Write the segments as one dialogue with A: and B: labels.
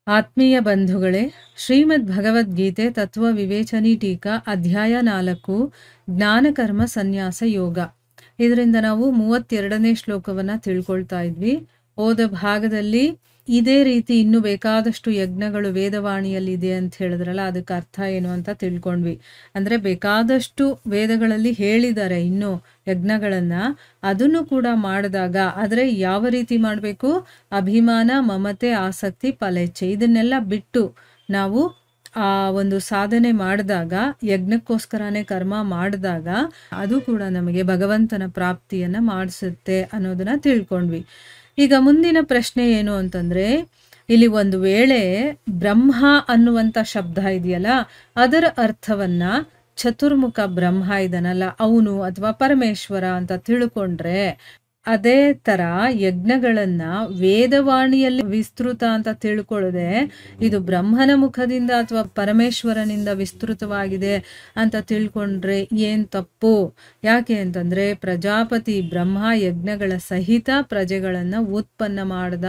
A: ಆತ್ಮೀಯ ಬಂಧುಗಳೇ, ಶ್ರೀಮದ್ ಭಗವದ್ಗೀತೆ ತತ್ವ ವಿವೇಚನಿ ಟೀಕಾ ಅಧ್ಯಾಯ 4 ಜ್ಞಾನಕರ್ಮ ಸನ್ಯಾಸ ಯೋಗ. ಇದರಿಂದ ನಾವು 32ನೇ ಶ್ಲೋಕವನ್ನ ತಿಳ್ಕೊಳ್ತಾ ಇದ್ವಿ. ಹೋದ ಭಾಗದಲ್ಲಿ ಇದೇ ರೀತಿ ಇನ್ನೂ ಬೇಕಾದಷ್ಟು ಯಜ್ಞಗಳು ವೇದವಾಣಿಯಲ್ಲಿ ಇದೆ ಅಂತ ಹೇಳಿದ್ರಲ್ಲ, ಅದಕ್ಕೆ ಅರ್ಥ ಏನು ಅಂತ ತಿಳ್ಕೊಂಡ್ವಿ. ಅಂದ್ರೆ ಬೇಕಾದಷ್ಟು ವೇದಗಳಲ್ಲಿ ಹೇಳಿದ್ದಾರೆ ಇನ್ನೂ ಯಜ್ಞಗಳನ್ನ, ಅದನ್ನು ಕೂಡ ಮಾಡಿದಾಗ ಆದರೆ ಯಾವ ರೀತಿ ಮಾಡಬೇಕು? ಅಭಿಮಾನ, ಮಮತೆ, ಆಸಕ್ತಿ, ಫಲೇಚ್ಛೆ ಇದನ್ನೆಲ್ಲ ಬಿಟ್ಟು ನಾವು ಆ ಒಂದು ಸಾಧನೆ ಮಾಡಿದಾಗ, ಯಜ್ಞಕ್ಕೋಸ್ಕರನೇ ಕರ್ಮ ಮಾಡಿದಾಗ ಅದು ಕೂಡ ನಮಗೆ ಭಗವಂತನ ಪ್ರಾಪ್ತಿಯನ್ನ ಮಾಡಿಸುತ್ತೆ ಅನ್ನೋದನ್ನ ತಿಳ್ಕೊಂಡ್ವಿ. ಈಗ ಮುಂದಿನ ಪ್ರಶ್ನೆ ಏನು ಅಂತಂದ್ರೆ, ಇಲ್ಲಿ ಒಂದು ವೇಳೆ ಬ್ರಹ್ಮ ಅನ್ನುವಂಥ ಶಬ್ದ ಇದೆಯಲ್ಲ, ಅದರ ಅರ್ಥವನ್ನ ಚತುರ್ಮುಖ ಬ್ರಹ್ಮ ಇದನಲ್ಲ ಅವನು ಅಥವಾ ಪರಮೇಶ್ವರ ಅಂತ ತಿಳ್ಕೊಂಡ್ರೆ, ಅದೇ ತರ ಯಜ್ಞಗಳನ್ನ ವೇದವಾಣಿಯಲ್ಲಿ ವಿಸ್ತೃತ ಅಂತ ತಿಳ್ಕೊಳ್ಳದೆ ಇದು ಬ್ರಹ್ಮನ ಮುಖದಿಂದ ಅಥವಾ ಪರಮೇಶ್ವರನಿಂದ ವಿಸ್ತೃತವಾಗಿದೆ ಅಂತ ತಿಳ್ಕೊಂಡ್ರೆ ಏನ್ ತಪ್ಪು? ಯಾಕೆ ಅಂತಂದ್ರೆ, ಪ್ರಜಾಪತಿ ಬ್ರಹ್ಮ ಯಜ್ಞಗಳ ಸಹಿತ ಪ್ರಜೆಗಳನ್ನ ಉತ್ಪನ್ನ ಮಾಡ್ದ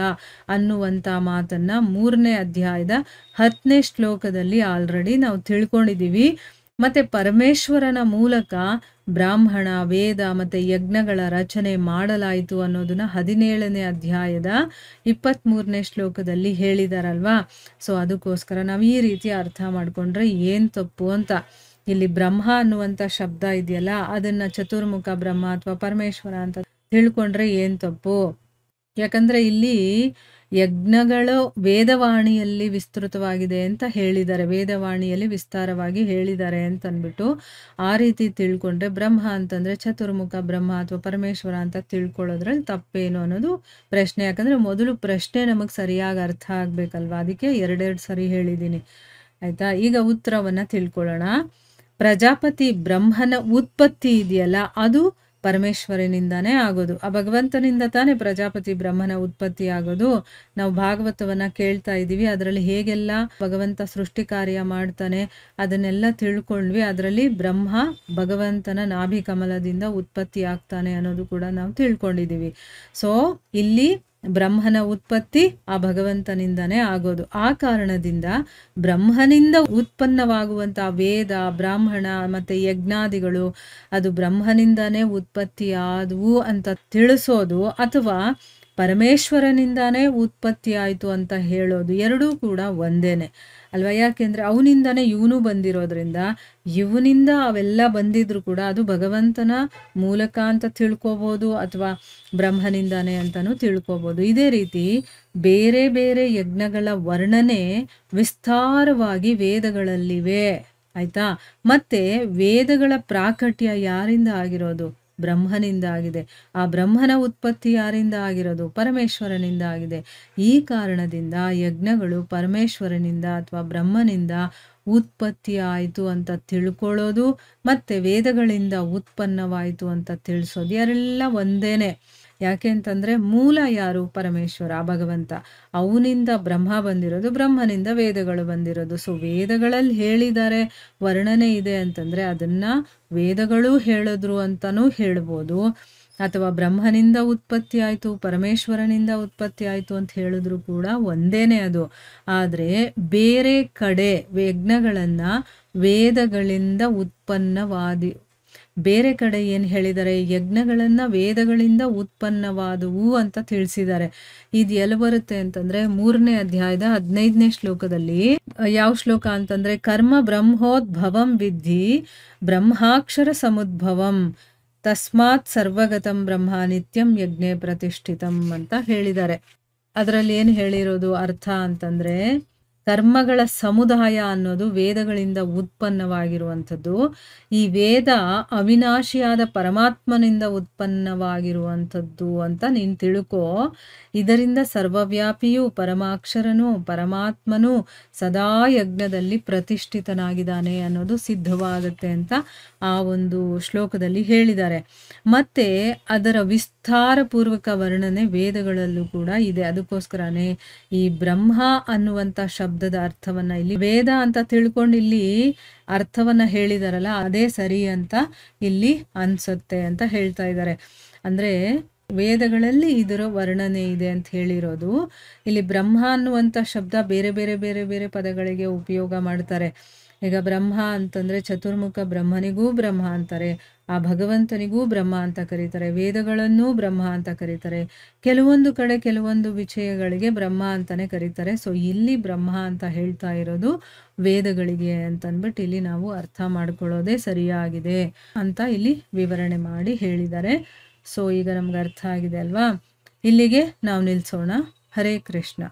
A: ಅನ್ನುವಂತ ಮಾತನ್ನ 3ನೇ ಅಧ್ಯಾಯದ 10ನೇ ಶ್ಲೋಕದಲ್ಲಿ ಆಲ್ರೆಡಿ ನಾವು ತಿಳ್ಕೊಂಡಿದೀವಿ. ಮತ್ತೆ ಪರಮೇಶ್ವರನ ಮೂಲಕ ಬ್ರಾಹ್ಮಣ, ವೇದ ಮತ್ತೆ ಯಜ್ಞಗಳ ರಚನೆ ಮಾಡಲಾಯಿತು ಅನ್ನೋದನ್ನ 17ನೇ ಅಧ್ಯಾಯದ 23ನೇ ಶ್ಲೋಕದಲ್ಲಿ ಹೇಳಿದಾರಲ್ವಾ. ಸೊ ಅದಕ್ಕೋಸ್ಕರ ನಾವು ಈ ರೀತಿ ಅರ್ಥ ಮಾಡ್ಕೊಂಡ್ರೆ ಏನ್ ತಪ್ಪು ಅಂತ. ಇಲ್ಲಿ ಬ್ರಹ್ಮ ಅನ್ನುವಂಥ ಶಬ್ದ ಇದೆಯಲ್ಲ, ಅದನ್ನ ಚತುರ್ಮುಖ ಬ್ರಹ್ಮ ಅಥವಾ ಪರಮೇಶ್ವರ ಅಂತ ತಿಳ್ಕೊಂಡ್ರೆ ಏನ್ ತಪ್ಪು? ಯಾಕಂದ್ರೆ ಇಲ್ಲಿ ಯಜ್ಞಗಳು ವೇದವಾಣಿಯಲ್ಲಿ ವಿಸ್ತೃತವಾಗಿದೆ ಅಂತ ಹೇಳಿದ್ದಾರೆ, ವೇದವಾಣಿಯಲ್ಲಿ ವಿಸ್ತಾರವಾಗಿ ಹೇಳಿದ್ದಾರೆ ಅಂತ ಅಂದ್ಬಿಟ್ಟು ಆ ರೀತಿ ತಿಳ್ಕೊಂಡ್ರೆ ಬ್ರಹ್ಮ ಅಂತಂದ್ರೆ ಚತುರ್ಮುಖ ಬ್ರಹ್ಮ ಅಥವಾ ಪರಮೇಶ್ವರ ಅಂತ ತಿಳ್ಕೊಳ್ಳೋದ್ರಲ್ಲಿ ತಪ್ಪೇನು ಅನ್ನೋದು ಪ್ರಶ್ನೆ. ಯಾಕಂದ್ರೆ ಮೊದಲು ಪ್ರಶ್ನೆ ನಮಗೆ ಸರಿಯಾಗಿ ಅರ್ಥ ಆಗ್ಬೇಕಲ್ವಾ, ಅದಕ್ಕೆ ಎರಡೆರಡು ಸರಿ ಹೇಳಿದ್ದೀನಿ. ಆಯ್ತಾ? ಈಗ ಉತ್ತರವನ್ನ ತಿಳ್ಕೊಳ್ಳೋಣ. ಪ್ರಜಾಪತಿ ಬ್ರಹ್ಮನ ಉತ್ಪತ್ತಿ ಇದೆಯಲ್ಲ, ಅದು ಪರಮೇಶ್ವರನಿಂದಾನೇ ಆಗೋದು. ಆ ಭಗವಂತನಿಂದ ತಾನೇ ಪ್ರಜಾಪತಿ ಬ್ರಹ್ಮನ ಉತ್ಪತ್ತಿ ಆಗೋದು. ನಾವು ಭಾಗವತವನ್ನ ಕೇಳ್ತಾ ಇದ್ದೀವಿ, ಅದರಲ್ಲಿ ಹೇಗೆಲ್ಲ ಭಗವಂತ ಸೃಷ್ಟಿ ಕಾರ್ಯ ಮಾಡ್ತಾನೆ ಅದನ್ನೆಲ್ಲ ತಿಳ್ಕೊಂಡ್ವಿ. ಅದರಲ್ಲಿ ಬ್ರಹ್ಮ ಭಗವಂತನ ನಾಭಿ ಕಮಲದಿಂದ ಉತ್ಪತ್ತಿ ಆಗ್ತಾನೆ ಅನ್ನೋದು ಕೂಡ ನಾವು ತಿಳ್ಕೊಂಡಿದ್ದೀವಿ. ಸೊ ಇಲ್ಲಿ ಬ್ರಹ್ಮನ ಉತ್ಪತ್ತಿ ಆ ಭಗವಂತನಿಂದಾನೇ ಆಗೋದು. ಆ ಕಾರಣದಿಂದ ಬ್ರಹ್ಮನಿಂದ ಉತ್ಪನ್ನವಾಗುವಂತ ವೇದ, ಬ್ರಾಹ್ಮಣ ಮತ್ತೆ ಯಜ್ಞಾದಿಗಳು ಅದು ಬ್ರಹ್ಮನಿಂದಾನೇ ಉತ್ಪತ್ತಿ ಆದವು ಅಂತ ತಿಳಿಸೋದು ಅಥವಾ ಪರಮೇಶ್ವರನಿಂದಾನೇ ಉತ್ಪತ್ತಿ ಆಯಿತು ಅಂತ ಹೇಳೋದು ಎರಡೂ ಕೂಡ ಒಂದೇನೆ ಅಲ್ವಾ. ಯಾಕೆಂದ್ರೆ ಅವನಿಂದಾನೇ ಇವನು ಬಂದಿರೋದ್ರಿಂದ, ಇವನಿಂದ ಅವೆಲ್ಲ ಬಂದಿದ್ರು ಕೂಡ ಅದು ಭಗವಂತನ ಮೂಲಕ ಅಂತ ತಿಳ್ಕೊಬೋದು ಅಥವಾ ಬ್ರಹ್ಮನಿಂದಾನೇ ಅಂತಾನು ತಿಳ್ಕೊಬೋದು. ಇದೇ ರೀತಿ ಬೇರೆ ಬೇರೆ ಯಜ್ಞಗಳ ವರ್ಣನೆ ವಿಸ್ತಾರವಾಗಿ ವೇದಗಳಲ್ಲಿವೆ. ಆಯ್ತಾ? ಮತ್ತೆ ವೇದಗಳ ಪ್ರಾಕಟ್ಯ ಯಾರಿಂದ ಆಗಿರೋದು? ಬ್ರಹ್ಮನಿಂದ ಆಗಿದೆ. ಆ ಬ್ರಹ್ಮನ ಉತ್ಪತ್ತಿ ಯಾರಿಂದ ಆಗಿರೋದು? ಪರಮೇಶ್ವರನಿಂದ ಆಗಿದೆ. ಈ ಕಾರಣದಿಂದ ಯಜ್ಞಗಳು ಪರಮೇಶ್ವರನಿಂದ ಅಥವಾ ಬ್ರಹ್ಮನಿಂದ ಉತ್ಪತ್ತಿ ಆಯಿತು ಅಂತ ತಿಳ್ಕೊಳ್ಳೋದು ಮತ್ತೆ ವೇದಗಳಿಂದ ಉತ್ಪನ್ನವಾಯಿತು ಅಂತ ತಿಳಿಸೋದು ಎಲ್ಲ ಒಂದೇನೆ. ಯಾಕೆ ಅಂತಂದ್ರೆ ಮೂಲ ಯಾರು? ಪರಮೇಶ್ವರ, ಭಗವಂತ. ಅವನಿಂದ ಬ್ರಹ್ಮ ಬಂದಿರೋದು, ಬ್ರಹ್ಮನಿಂದ ವೇದಗಳು ಬಂದಿರೋದು. ಸೊ ವೇದಗಳಲ್ಲಿ ಹೇಳಿದ್ದಾರೆ, ವರ್ಣನೆ ಇದೆ ಅಂತಂದ್ರೆ ಅದನ್ನ ವೇದಗಳು ಹೇಳಿದ್ರು ಅಂತಾನೂ ಹೇಳ್ಬೋದು, ಅಥವಾ ಬ್ರಹ್ಮನಿಂದ ಉತ್ಪತ್ತಿ ಆಯಿತು, ಪರಮೇಶ್ವರನಿಂದ ಉತ್ಪತ್ತಿ ಆಯಿತು ಅಂತ ಹೇಳಿದ್ರು ಕೂಡ ಒಂದೇನೆ ಅದು. ಆದರೆ ಬೇರೆ ಕಡೆ ಯಜ್ಞಗಳನ್ನ ವೇದಗಳಿಂದ ಉತ್ಪನ್ನವಾದಿ, ಬೇರೆ ಕಡೆ ಏನು ಹೇಳಿದ್ದಾರೆ? ಯಜ್ಞಗಳನ್ನ ವೇದಗಳಿಂದ ಉತ್ಪನ್ನವಾದವು ಅಂತ ತಿಳಿಸಿದ್ದಾರೆ. ಇದು ಎಲ್ಲಿ ಬರುತ್ತೆ ಅಂತಂದ್ರೆ 3ನೇ ಅಧ್ಯಾಯದ 15ನೇ ಶ್ಲೋಕದಲ್ಲಿ. ಯಾವ ಶ್ಲೋಕ ಅಂತಂದ್ರೆ, ಕರ್ಮ ಬ್ರಹ್ಮೋದ್ಭವಂ ವಿದ್ಧಿ ಬ್ರಹ್ಮಾಕ್ಷರ ಸಮುದ್ಭವಂ ತಸ್ಮಾತ್ ಸರ್ವಗತಂ ಬ್ರಹ್ಮ ನಿತ್ಯಂ ಯಜ್ಞೆ ಪ್ರತಿಷ್ಠಿತಂ ಅಂತ ಹೇಳಿದ್ದಾರೆ. ಅದರಲ್ಲಿ ಏನು ಹೇಳಿರೋದು ಅರ್ಥ ಅಂತಂದ್ರೆ, ಕರ್ಮಗಳ ಸಮುದಾಯ ಅನ್ನೋದು ವೇದಗಳಿಂದ ಉತ್ಪನ್ನವಾಗಿರುವಂಥದ್ದು. ಈ ವೇದ ಅವಿನಾಶಿಯಾದ ಪರಮಾತ್ಮನಿಂದ ಉತ್ಪನ್ನವಾಗಿರುವಂಥದ್ದು ಅಂತ ನೀನು ತಿಳ್ಕೋ. ಇದರಿಂದ ಸರ್ವವ್ಯಾಪಿಯೂ ಪರಮಾಕ್ಷರನು ಪರಮಾತ್ಮನು ಸದಾ ಯಜ್ಞದಲ್ಲಿ ಪ್ರತಿಷ್ಠಿತನಾಗಿದ್ದಾನೆ ಅನ್ನೋದು ಸಿದ್ಧವಾಗುತ್ತೆ ಅಂತ ಆ ಒಂದು ಶ್ಲೋಕದಲ್ಲಿ ಹೇಳಿದ್ದಾರೆ. ಮತ್ತೆ ಅದರ ವಿಸ್ತಾರಪೂರ್ವಕ ವರ್ಣನೆ ವೇದಗಳಲ್ಲೂ ಕೂಡ ಇದೆ. ಅದಕ್ಕೋಸ್ಕರನೇ ಈ ಬ್ರಹ್ಮ ಅನ್ನುವಂಥ ಶಬ್ದದ ಅರ್ಥವನ್ನ ಇಲ್ಲಿ ವೇದ ಅಂತ ತಿಳ್ಕೊಂಡು ಇಲ್ಲಿ ಅರ್ಥವನ್ನ ಹೇಳಿದಾರಲ್ಲ, ಅದೇ ಸರಿ ಅಂತ ಇಲ್ಲಿ ಅನ್ಸುತ್ತೆ ಅಂತ ಹೇಳ್ತಾ ಇದ್ದಾರೆ. ಅಂದ್ರೆ ವೇದಗಳಲ್ಲಿ ಇದರ ವರ್ಣನೆ ಇದೆ ಅಂತ ಹೇಳಿರೋದು. ಇಲ್ಲಿ ಬ್ರಹ್ಮ ಅನ್ನುವಂಥ ಶಬ್ದ ಬೇರೆ ಬೇರೆ ಬೇರೆ ಬೇರೆ ಪದಗಳಿಗೆ ಉಪಯೋಗ ಮಾಡ್ತಾರೆ. ಈಗ ಬ್ರಹ್ಮ ಅಂತಂದರೆ ಚತುರ್ಮುಖ ಬ್ರಹ್ಮನಿಗೂ ಬ್ರಹ್ಮ ಅಂತಾರೆ, ಆ ಭಗವಂತನಿಗೂ ಬ್ರಹ್ಮ ಅಂತ ಕರೀತಾರೆ, ವೇದಗಳನ್ನೂ ಬ್ರಹ್ಮ ಅಂತ ಕರೀತಾರೆ, ಕೆಲವೊಂದು ಕಡೆ ಕೆಲವೊಂದು ವಿಷಯಗಳಿಗೆ ಬ್ರಹ್ಮ ಅಂತಲೇ ಕರೀತಾರೆ. ಸೊ ಇಲ್ಲಿ ಬ್ರಹ್ಮ ಅಂತ ಹೇಳ್ತಾ ಇರೋದು ವೇದಗಳಿಗೆ ಅಂತಂದ್ಬಿಟ್ಟು ಇಲ್ಲಿ ನಾವು ಅರ್ಥ ಮಾಡ್ಕೊಳ್ಳೋದೇ ಸರಿಯಾಗಿದೆ ಅಂತ ಇಲ್ಲಿ ವಿವರಣೆ ಮಾಡಿ ಹೇಳಿದ್ದಾರೆ. ಸೊ ಈಗ ನಮ್ಗೆ ಅರ್ಥ ಆಗಿದೆ ಅಲ್ವಾ? ಇಲ್ಲಿಗೆ ನಾವು ನಿಲ್ಲಿಸೋಣ. ಹರೇ ಕೃಷ್ಣ.